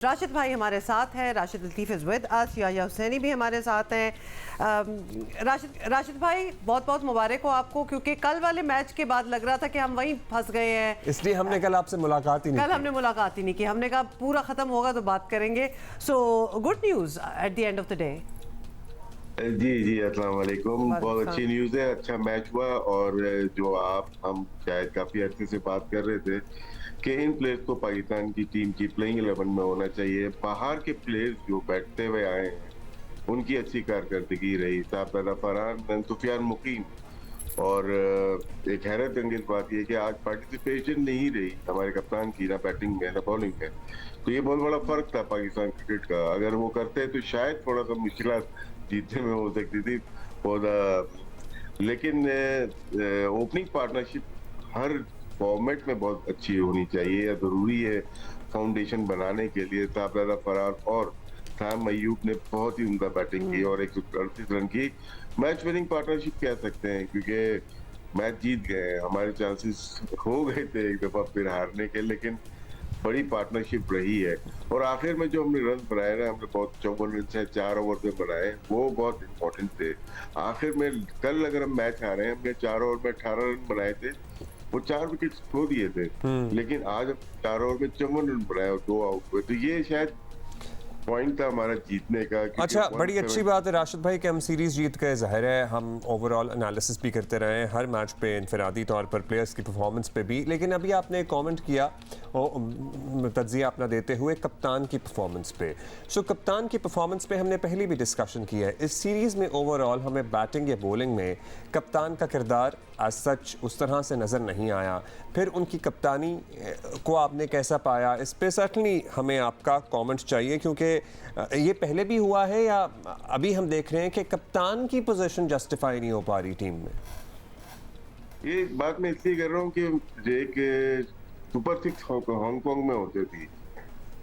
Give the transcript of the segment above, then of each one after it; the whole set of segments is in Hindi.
राशिद भाई हमारे साथ हैं, Rashid Latif is with us, Yahya Husaini भी हमारे साथ हैं। राशिद भाई बहुत बहुत मुबारक हो आपको, क्योंकि कल वाले मैच के बाद लग रहा था कि हम वहीं फंस गए हैं, इसलिए हमने कल आपसे मुलाकात ही नहीं की। कल हमने मुलाकात ही नहीं की, हमने कहा पूरा ख़त्म होगा तो बात करेंगे। So good news at the end of the day. जी अस्सलाम वालेकुम। बहुत अच्छी न्यूज़ है, अच्छा मैच हुआ। और जो हम शायद काफी अर्से से बात कर रहे थे कि इन प्लेयर्स को पाकिस्तान की टीम की प्लेइंग 11 में होना चाहिए। बाहर के प्लेयर्स जो बैठते हुए आए हैं उनकी अच्छी कारकर्दगी रही। साहबजादा फरहान, सुफियान मुकीम। और एक हैरत अंगेज बात यह कि आज पार्टिसिपेशन नहीं रही हमारे कप्तान की, ना बैटिंग में ना बॉलिंग में। तो ये बहुत बड़ा फर्क था पाकिस्तान क्रिकेट का। अगर वो करते तो शायद थोड़ा सा मुश्किल जीतने में हो सकती थी। लेकिन ओपनिंग पार्टनरशिप हर फॉर्मेट में बहुत अच्छी होनी चाहिए या जरूरी है फाउंडेशन बनाने के लिए। साहबजादा फरहान और साम अयूब ने बहुत ही उम्दा बैटिंग की और 138 रन की मैच विनिंग पार्टनरशिप कह सकते हैं, क्योंकि मैच जीत गए। हमारे चांसेस हो गए थे एक दफा फिर हारने के, लेकिन बड़ी पार्टनरशिप रही है। और आखिर में जो हमने रन बनाए ना, हमने बहुत 54 रन से 4 ओवर में बनाए, वो बहुत इंपॉर्टेंट थे। आखिर में कल अगर हम मैच हारे हैं, हमने 4 ओवर में 18 रन बनाए थे, वो 4 विकेट खो दिए थे। लेकिन आज हम 4 ओवर में 54 रन बनाए और 2 आउट हुए, तो ये शायद पॉइंट था हमारा जीतने का। अच्छा, बड़ी अच्छी बात है राशिद भाई कि हम सीरीज जीत गए। जाहिर है हम ओवरऑल एनालिसिस भी करते रहे हैं हर मैच पे, इनफरादी तौर पर प्लेयर्स की परफॉर्मेंस पे भी। लेकिन अभी आपने एक कमेंट किया तज्जिया अपना देते हुए कप्तान की परफॉर्मेंस पे। सो कप्तान की परफॉर्मेंस पे हमने पहले भी डिस्कशन किया है। इस सीरीज़ में ओवरऑल हमें बैटिंग या बॉलिंग में कप्तान का किरदार एज सच उस तरह से नज़र नहीं आया। फिर उनकी कप्तानी को आपने कैसा पाया, इस पे सर्टनली हमें आपका कमेंट चाहिए, क्योंकि ये पहले भी हुआ है या अभी हम देख रहे हैं कि कप्तान की पोजीशन जस्टिफाई नहीं हो पा रही टीम में। ये बात मैं इसलिए कर रहा हूँ कि एक सुपर 6 हांगकांग में होती थी,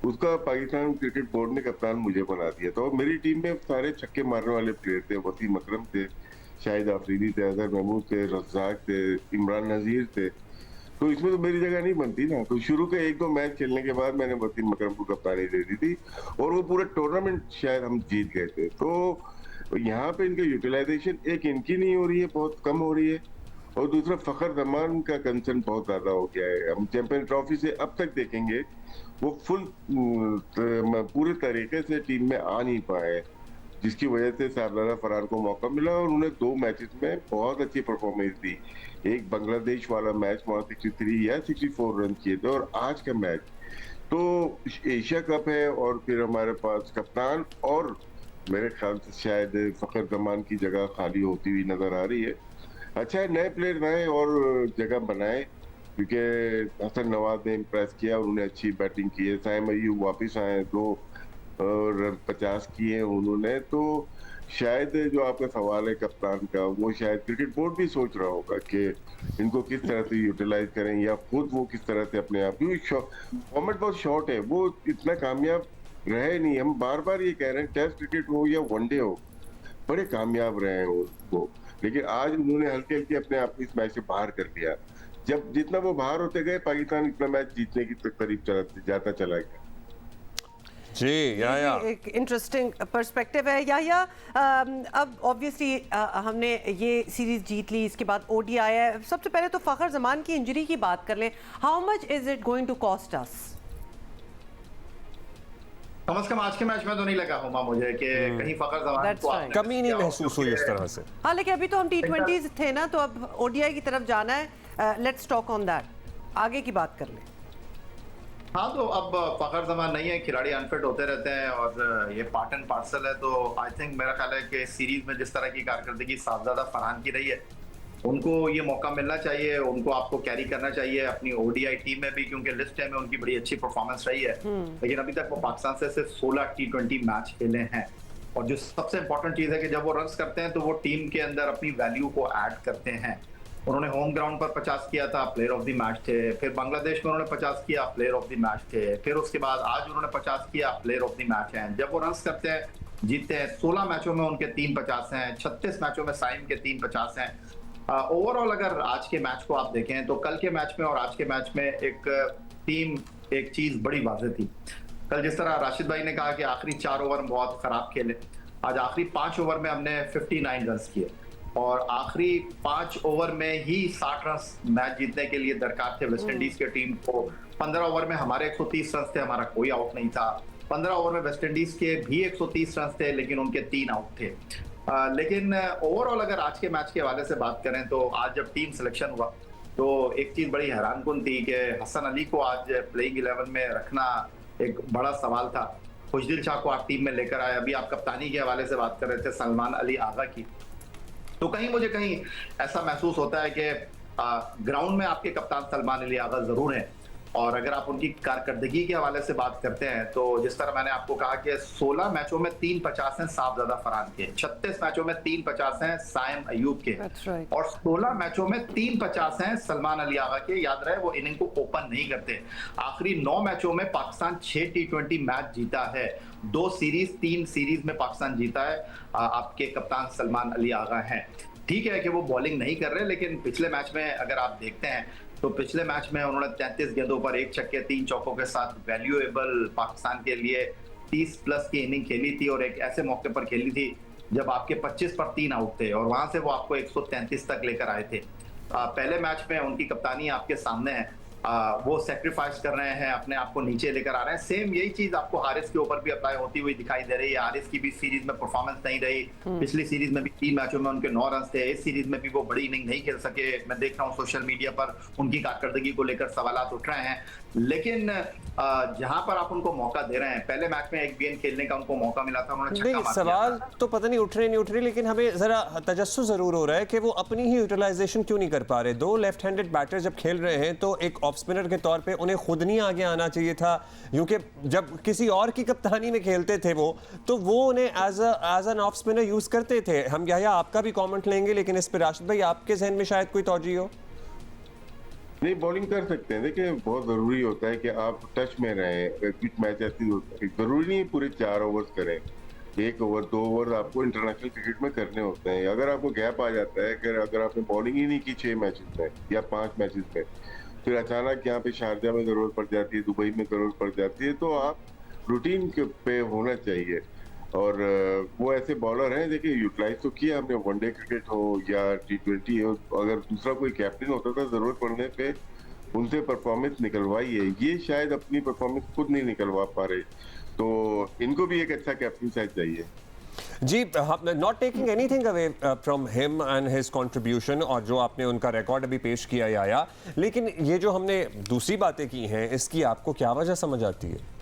उसका पाकिस्तान क्रिकेट बोर्ड ने कप्तान मुझे बना दिया था। और मेरी टीम में सारे छक्के मारने वाले प्लेयर थे। वसीम अकरम थे, शाहिद आफरीदी थे, अजहर महमूद थे, रज़ाक थे, इमरान नज़ीर थे। तो इसमें तो मेरी जगह नहीं बनती ना। तो शुरू के 1-2 मैच खेलने के बाद मैंने वसीम अकरम को कप्तानी दे दी थी और वो पूरा टूर्नामेंट शायद हम जीत गए थे। तो यहाँ पे इनका यूटिलाइजेशन एक इनकी नहीं हो रही है, बहुत कम हो रही है। और दूसरा फखर जमान का कंसर्न बहुत ज्यादा हो गया है। हम चैंपियन ट्रॉफी से अब तक देखेंगे वो पूरे तरीके से टीम में आ नहीं पाए, जिसकी वजह से साहबजादा फरहान को मौका मिला और उन्हें 2 मैचेस में बहुत अच्छी परफॉर्मेंस दी। एक बांग्लादेश वाला मैच वहां 63 या 64 रन किए थे, और आज का मैच तो एशिया कप है और फिर हमारे पास कप्तान, और मेरे ख्याल से शायद फखर जमान की जगह खाली होती हुई नजर आ रही है। अच्छा है नए प्लेयर आए और जगह बनाए, क्योंकि हसन नवाज ने इम्प्रेस किया और उन्हें अच्छी बैटिंग की है। साइम अय्यूब वापस आए, 2 रन 50 किए उन्होंने। तो शायद जो आपका सवाल है कप्तान का, वो शायद क्रिकेट बोर्ड भी सोच रहा होगा कि इनको किस तरह से यूटिलाइज करें, या खुद वो किस तरह से अपने आप, क्योंकि फॉर्मेट बहुत शॉर्ट है, वो इतना कामयाब रहे नहीं। हम बार बार ये कह रहे हैं टेस्ट क्रिकेट हो या वनडे हो, बड़े कामयाब रहे हैं वो। लेकिन आज उन्होंने हल्के हल्के अपने आप को इस मैच से बाहर कर दिया। जब जितना वो बाहर होते गए, पाकिस्तान इतना मैच जीतने की करीब जाता चला गया। जी याह्या, एक इंटरेस्टिंग पर्सपेक्टिव है याह्या। अब ऑब्वियसली हमने ये सीरीज जीत ली, इसके बाद ओडीआई है। सबसे पहले तो फखर जमान की इंजरी की बात कर लें। How much is it going to cost us? कम से कम आज के मैच में तो नहीं लगा होगा मुझे कि कहीं फखर जमान को कमी नहीं महसूस हुई इस तरह से। हाँ, लेकिन अभी तो हम T20 थे ना, तो अब ओडीआई की तरफ जाना है। लेट्स टॉक ऑन दैट, आगे की बात कर लें। हाँ, तो अब फखर जमान नहीं है, खिलाड़ी अनफिट होते रहते हैं और ये पार्ट एंड पार्सल है। तो आई थिंक मेरा ख्याल है कि सीरीज में जिस तरह की कारकर्दगी साहबजादा फरहान की रही है, उनको ये मौका मिलना चाहिए, उनको आपको कैरी करना चाहिए अपनी ओडीआई टीम में भी, क्योंकि लिस्ट में उनकी बड़ी अच्छी परफॉर्मेंस रही है। लेकिन अभी तक वो पाकिस्तान से सिर्फ 16 T20 मैच खेले हैं। और जो सबसे इंपॉर्टेंट चीज है कि जब वो रन्स करते हैं तो वो टीम के अंदर अपनी वैल्यू को ऐड करते हैं। उन्होंने होम ग्राउंड पर 50 किया था, प्लेयर ऑफ द मैच थे। फिर बांग्लादेश में उन्होंने 50 किया, प्लेयर ऑफ द मैच थे। फिर उसके बाद आज उन्होंने 50 किया, प्लेयर ऑफ द मैच हैं। जब वो रन्स करते हैं, जीतते हैं। 16 मैचों में उनके 3 50 हैं, 36 मैचों में साइम के 3 50 हैं। ओवरऑल अगर आज के मैच को आप देखें तो कल के मैच में और आज के मैच में एक चीज बड़ी वाज़ेह थी। कल जिस तरह राशिद भाई ने कहा कि आखिरी 4 ओवर में बहुत खराब खेले, आज आखिरी 5 ओवर में हमने 59 रन किए और आखिरी 5 ओवर में ही 60 रन मैच जीतने के लिए दरकार थे वेस्ट इंडीज की टीम को। 15 ओवर में हमारे 130 रन थे, हमारा कोई आउट नहीं था। 15 ओवर में वेस्ट इंडीज के भी 130 रन थे, लेकिन उनके 3 आउट थे। लेकिन ओवरऑल अगर आज के मैच के हवाले से बात करें तो आज जब टीम सिलेक्शन हुआ तो एक चीज बड़ी हैरानकुन थी कि हसन अली को आज प्लेइंग 11 में रखना एक बड़ा सवाल था। खुशदिल शाह को आप टीम में लेकर आए। अभी आप कप्तानी के हवाले से बात कर रहे थे सलमान अली आगा की, तो मुझे कहीं ऐसा महसूस होता है कि ग्राउंड में आपके कप्तान सलमान अली आगा जरूर हैं, और अगर आप उनकी कारकर्दगी के हवाले से बात करते हैं तो जिस तरह मैंने आपको कहा कि 16 मैचों में 3 50 हैं साहबजादा फरहान के, 36 मैचों में 3 50 हैं साइम अयूब के, right. और 16 मैचों में 3 50 हैं सलमान अली आगा के। याद रहे वो इनिंग को ओपन नहीं करते। आखिरी 9 मैचों में पाकिस्तान 6 T20 मैच जीता है, 2 सीरीज 3 सीरीज में पाकिस्तान जीता है। आपके कप्तान सलमान अली आगा हैं। ठीक है कि वो बॉलिंग नहीं कर रहे, लेकिन पिछले मैच में अगर आप देखते हैं तो पिछले मैच में उन्होंने 33 गेंदों पर 1 छक्के 3 चौकों के साथ वैल्यूएबल पाकिस्तान के लिए 30 प्लस की इनिंग खेली थी, और एक ऐसे मौके पर खेली थी जब आपके 25 पर 3 आउट थे, और वहां से वो आपको 133 तक लेकर आए थे। पहले मैच में उनकी कप्तानी आपके सामने है, वो सेक्रीफाइस कर रहे हैं, अपने आप को नीचे लेकर आ रहे हैं। सेम यही चीज आपको हारिस के ऊपर भी अप्लाई होती हुई दिखाई दे रही है। हारिस की भी सीरीज में परफॉर्मेंस नहीं रही, पिछली सीरीज में भी 3 मैचों में उनके 9 रन थे, इस सीरीज में भी वो बड़ी इनिंग नहीं खेल सके। मैं देख रहा हूँ सोशल मीडिया पर उनकी कारकर्दगी को लेकर सवाल उठ रहे हैं, लेकिन जहां पर आप उनको मौका दे रहे हैं, पहले मैच में एक गेंद खेलने का उनको मौका मिला था, उन्होंने छक्का मार दिया। सवाल तो पता नहीं उठ रहे, लेकिन हमें जरा तजस्सुस जरूर हो रहा है कि वो अपनी ही यूटिलाइजेशन क्यों नहीं कर पा रहे। 2 लेफ्ट हैंडेड बैटर जब खेल रहे हैं तो एक ऑफ स्पिनर के तौर पे उन्हें खुद नहीं आगे आना चाहिए था, क्योंकि जब किसी और की कप्तानी में खेलते थे वो, तो वो उन्हें as an off spinner use करते थे। हम या आपका भी कमेंट लेंगे, लेकिन इस पर राशिद भाई आपके जहन में शायद कोई तौजी हो। नहीं, बॉलिंग कर सकते हैं। देखिए बहुत जरूरी होता है कि आप टच में रहें। कुछ मैच ऐसी जरूरी नहीं पूरे 4 ओवर्स करें, 1 ओवर 2 ओवर आपको इंटरनेशनल क्रिकेट में करने होते हैं। अगर आपको गैप आ जाता है, अगर आपने बॉलिंग ही नहीं की 6 मैचेस में या 5 मैचेस में, फिर अचानक यहाँ पे शारजा में जरूरत पड़ जाती है, दुबई में जरूरत पड़ जाती है, तो आप रूटीन पे होना चाहिए। और वो ऐसे बॉलर हैं, देखिए यूटिलाइज तो किया हमने, वनडे क्रिकेट हो या T20 हो। अगर दूसरा कोई कैप्टन होता था जरूरत पड़ने पे उनसे परफॉर्मेंस निकलवाई है, ये शायद अपनी परफॉर्मेंस खुद नहीं निकलवा पा रहे, तो इनको भी एक अच्छा कैप्टन शायद चाहिए। जी, not taking anything away from him and his contribution, और जो आपने उनका रिकॉर्ड अभी पेश किया आया, लेकिन ये जो हमने दूसरी बातें की हैं, इसकी आपको क्या वजह समझ आती है?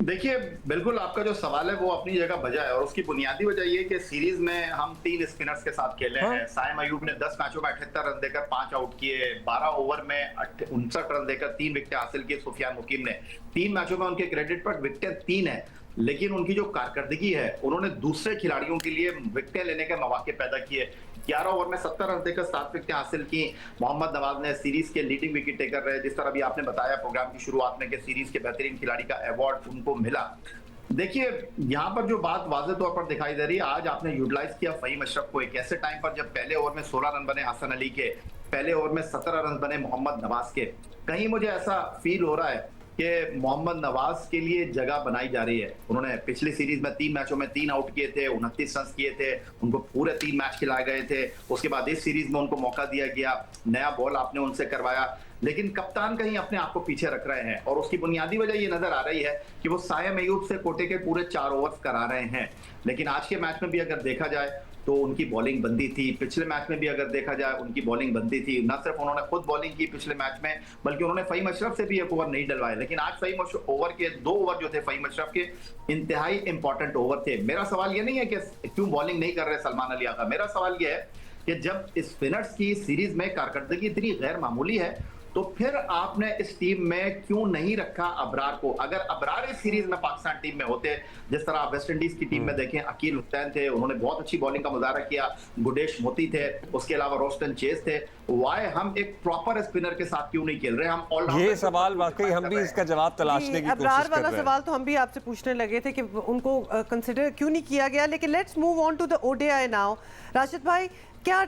देखिए, बिल्कुल आपका जो सवाल है वो अपनी जगह बजा है, और उसकी बुनियादी वजह ये कि सीरीज में हम 3 स्पिनर्स के साथ खेले हैं। साइम अयूब ने 10 मैचों में 78 रन देकर 5 आउट किए, 12 ओवर में 59 रन देकर 3 विकेटें हासिल की सुफियान मुकीम ने। 3 मैचों में उनके क्रेडिट पर विकेटें 3 है, लेकिन उनकी जो कारकर्दगी है, उन्होंने दूसरे खिलाड़ियों के लिए विकेटें लेने के मौके पैदा किए। 11 ओवर में 70 रन देकर 7 विकेटें हासिल की। मोहम्मद नवाज ने सीरीज के लीडिंग विकेट टेकर रहे, जिस तरह भी आपने बताया प्रोग्राम की शुरुआत में कि सीरीज के बेहतरीन खिलाड़ी का अवार्ड उनको मिला। देखिए, यहाँ पर जो बात वाज़े तौर पर दिखाई दे रही है, आज आपने यूटिलाइज किया फहीम अशरफ को एक ऐसे टाइम पर जब पहले ओवर में 16 रन बने हसन अली के, पहले ओवर में 17 रन बने मोहम्मद नवाज के। कहीं मुझे ऐसा फील हो रहा है कि मोहम्मद नवाज के लिए जगह बनाई जा रही है। उन्होंने पिछली सीरीज में 3 मैचों में 3 आउट किए थे, 29 रन किए थे, उनको पूरे 3 मैच खिलाए गए थे। उसके बाद इस सीरीज में उनको मौका दिया गया, नया बॉल आपने उनसे करवाया, लेकिन कप्तान कहीं अपने आप को पीछे रख रहे हैं, और उसकी बुनियादी वजह ये नजर आ रही है कि वो साइम अयूब से कोटे के पूरे 4 ओवर्स करा रहे हैं। लेकिन आज के मैच में भी अगर देखा जाए तो उनकी बॉलिंग बंदी थी, पिछले मैच में भी अगर देखा जाए उनकी बॉलिंग बंदी थी। न सिर्फ उन्होंने खुद बॉलिंग की पिछले मैच में, बल्कि उन्होंने फहीम अशरफ से भी 1 ओवर नहीं डलवाए। लेकिन आज फहीम ओवर के 2 ओवर जो थे फहीम अशरफ के, इंतहाई इंपॉर्टेंट ओवर थे। मेरा सवाल ये नहीं है कि क्यों बॉलिंग नहीं कर रहे सलमान अली आगा, मेरा सवाल ये है कि जब स्पिनर्स की सीरीज में कारकर्दगी इतनी गैर मामूली है, तो फिर आपने इस टीम में क्यों नहीं रखा अबरार को? अगर अबरार इस सीरीज में पाकिस्तान टीम में होते, जिस तरह आप वेस्ट इंडीज की टीम में देखें, अकील हुसैन थे, उन्होंने बहुत अच्छी बॉलिंग का मुजाहरा किया, गुडेश मोती थे, उसके अलावा रोस्टन चेस थे, वाई हम एक प्रॉपर स्पिनर के साथ क्यों नहीं खेल रहे? हम ऑलराउंडर, ये सवाल वाकई हम भी इसका जवाब तलाशने की कोशिश कर रहे हैं। अबरार वाला सवाल तो हम भी आपसे पूछने लगे थे कि उनको कंसिडर क्यों नहीं किया गया। लेकिन let's move on to the ODI now. Rashid भाई, क्या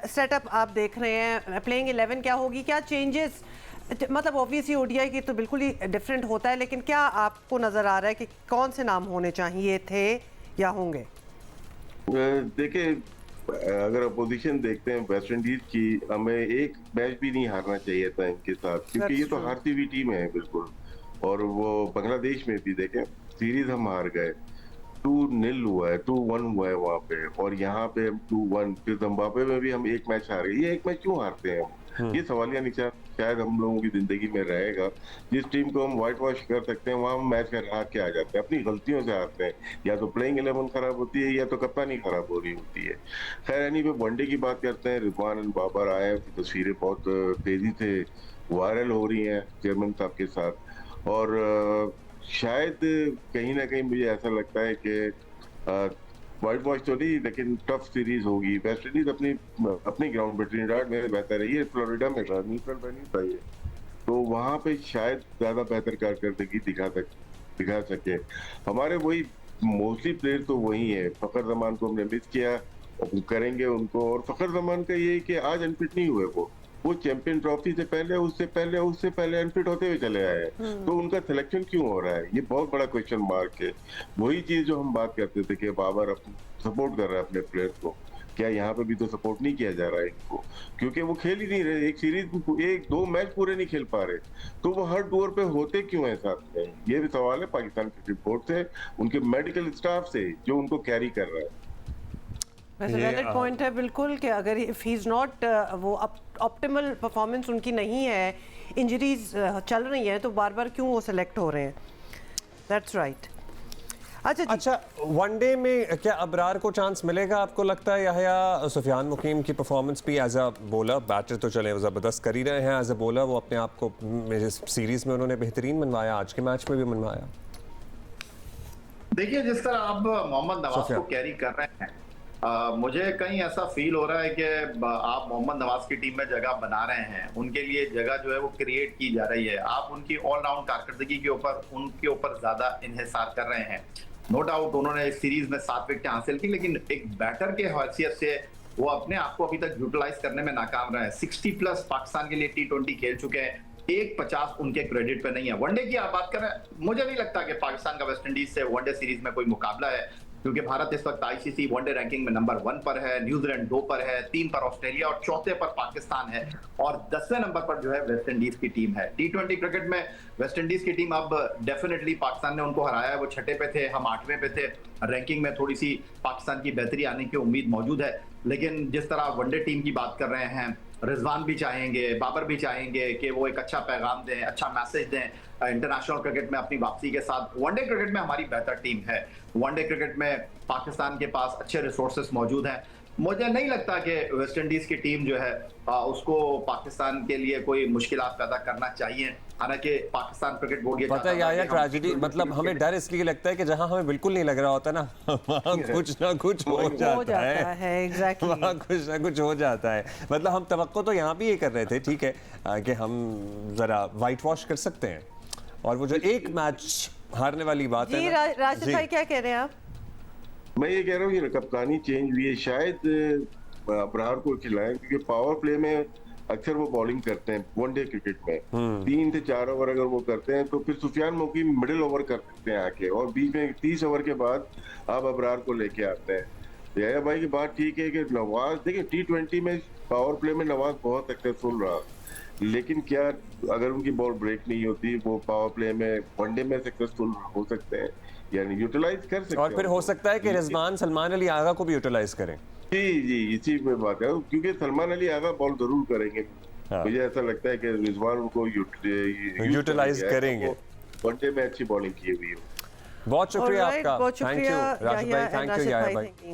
सेटअप आप देख रहे हैं? प्लेइंग 11 क्या होगी? क्या चेंजेस मतलब ऑब्वियसली ओडीआई की तो बिल्कुल ही डिफरेंट होता है, लेकिन क्या आपको नज़र आ रहा है कि कौन से नाम होने चाहिए थे या होंगे? देखिए, अगर अपोजिशन देखते हैं वेस्ट इंडीज की, हमें एक मैच भी नहीं हारना चाहिए था इनके साथ, क्योंकि ये तो हारती हुई टीम है बिल्कुल। और वो बांग्लादेश में भी देखें, सीरीज हम हार गए, 2-0 हुआ है, 2-1 हुआ है वहां पे, और यहाँ पे हम 2-1, फिर जिम्बाब्वे में भी हम एक मैच हारे। ये एक मैच क्यों हारते हैं हम? ये सवालिया निशान शायद हम लोगों की जिंदगी में रहेगा। जिस टीम को हम व्हाइट वॉश कर सकते हैं, वहां हम मैच हार के आ जाते हैं, अपनी गलतियों से हारते हैं। या तो प्लेइंग 11 खराब होती है, या तो कप्तानी खराब हो रही होती है। खैर, यानी पे वनडे की बात करते हैं। रिजवान एंड बाबर आए, तस्वीरें बहुत तेजी से वायरल हो रही हैं चेयरमैन साहब के साथ, और शायद कहीं ना कहीं मुझे ऐसा लगता है कि व्हाइट वॉश तो नहीं, लेकिन टफ सीरीज होगी। वेस्ट इंडीज अपनी ग्राउंड पे ट्रिनिडाड में बेहतर है, ये फ्लोरिडा में था, न्यूट्रल पे नहीं था ये, तो वहां पे शायद ज्यादा बेहतर कारकर्दगी दिखा सके। हमारे वही मोस्टली प्लेयर तो वही है। फखर जमान को हमने मिस किया, और करेंगे उनको। और फखर जमान का ये है कि आज अनफिट नहीं हुए वो चैंपियन ट्रॉफी से पहले, उससे पहले अनफिट होते हुए चले आए हैं। तो उनका सिलेक्शन क्यों हो रहा है, ये बहुत बड़ा क्वेश्चन मार्क है। वही चीज जो हम बात करते थे कि बाबर सपोर्ट कर रहा है अपने प्लेयर्स को, क्या यहाँ पे भी तो सपोर्ट नहीं किया जा रहा है इनको? क्योंकि वो खेल ही नहीं रहे, एक सीरीज 1-2 मैच पूरे नहीं खेल पा रहे, तो वो हर टूर पे होते क्यों है साथ में? ये भी सवाल है पाकिस्तान क्रिकेट बोर्ड से, उनके मेडिकल स्टाफ से, जो उनको कैरी कर रहा है। वैसे वैलिड पॉइंट है बिल्कुल, कि अगर इफ ही इज नॉट, वो ऑप्टिमल परफॉर्मेंस उनकी नहीं है, इंजरीज चल रही हैं, तो बार बार क्यों वो सेलेक्ट हो रहे हैं? That's right. अच्छा, वनडे में क्या अबरार को चांस मिलेगा आपको लगता है? या सुफियान मुकीम की परफॉर्मेंस भी एज अ बॉलर, बैटर तो चले ज़बरदस्त कर ही रहे हैं, एज अ बॉलर वो अपने आप को मेरे सीरीज में उन्होंने बेहतरीन मनवाया, आज के मैच में भी मनवाया। देखिए, जिस तरह आप मोहम्मद नवाज को कैरी कर रहे हैं, मुझे कहीं ऐसा फील हो रहा है कि आप मोहम्मद नवाज की टीम में जगह बना रहे हैं, उनके लिए जगह जो है वो क्रिएट की जा रही है। आप उनकी ऑलराउंड कारकर्दगी के ऊपर उनके ऊपर ज्यादा इन्हिसार कर रहे हैं। नो डाउट उन्होंने इस सीरीज में 7 विकेट हासिल की, लेकिन एक बैटर के हैसियत से वो अपने आप को अभी तक यूटिलाइज करने में नाकाम रहे हैं। 60+ पाकिस्तान के लिए T20 खेल चुके हैं, 150 उनके क्रेडिट पे नहीं है। वनडे की आप बात करें, मुझे नहीं लगता कि पाकिस्तान का वेस्ट इंडीज से वनडे सीरीज में कोई मुकाबला है, क्योंकि भारत इस वक्त आईसीसी वनडे रैंकिंग में नंबर 1 पर है, न्यूजीलैंड 2 पर है, 3 पर ऑस्ट्रेलिया और 4थे पर पाकिस्तान है, और 10वें नंबर पर जो है वेस्ट इंडीज की टीम है। T20 क्रिकेट में वेस्ट इंडीज की टीम, अब डेफिनेटली पाकिस्तान ने उनको हराया है, वो 6ठे पे थे, हम 8वें पे थे। रैंकिंग में थोड़ी सी पाकिस्तान की बेहतरी आने की उम्मीद मौजूद है, लेकिन जिस तरह वनडे टीम की बात कर रहे हैं, रिजवान भी चाहेंगे, बाबर भी चाहेंगे कि वो एक अच्छा पैगाम दें, अच्छा मैसेज दें इंटरनेशनल क्रिकेट में अपनी वापसी के साथ। वनडे क्रिकेट में हमारी बेहतर टीम है, वनडे क्रिकेट में पाकिस्तान के पास अच्छे रिसोर्सेस मौजूद हैं। मुझे नहीं लगता कि वेस्ट इंडीज की टीम जो है उसको पाकिस्तान के लिए कोई मुश्किलात पैदा करना चाहिए। हालांकि पाकिस्तान क्रिकेट बोर्ड ये पता है यार ट्रेजेडी, मतलब हमें डर इसलिए लगता है कि जहां हमें बिल्कुल नहीं लग रहा होता ना, वहां कुछ ना कुछ हो जाता है। एग्जैक्टली, वहां कुछ ना कुछ हो जाता है। मतलब हम तवक्को तो यहाँ भी ये कर रहे थे, ठीक है, कि हम जरा वाइट वॉश कर सकते हैं, और वो जो एक मैच हारने वाली बात है। राशिद भाई क्या कह रहे हैं आप? मैं ये कह रहा हूँ कि कप्तानी चेंज हुई है, शायद अबरार को खिलाएं, क्योंकि पावर प्ले में अक्सर वो बॉलिंग करते हैं वनडे क्रिकेट में। 3 से 4 ओवर अगर वो करते हैं, तो फिर सुफियान मुकीम मिडिल ओवर कर सकते हैं आके, और बीच में 30 ओवर के बाद आप अबरार को लेके आते हैं। याया भाई की बात ठीक है कि नवाज, देखिए T20 में पावर प्ले में नवाज बहुत सक्सेसफुल रहा, लेकिन क्या अगर उनकी बॉल ब्रेक नहीं होती, वो पावर प्ले में वनडे में सक्सेसफुल हो सकते हैं, यानी यूटिलाइज कर सकते हैं। और फिर हो सकता है कि रिजवान सलमान अली आगा को भी यूटिलाइज करें। जी, इसी में बात है, क्योंकि सलमान अली आगा बॉल जरूर करेंगे। मुझे ऐसा लगता है कि रिजवान उनको यूटिलाइज करेंगे, वनडे में अच्छी बॉलिंग की हुई है। बहुत शुक्रिया आपका, बहुत शुक्रिया थैंक यू राशिद भाई, थैंक यू याया भाई।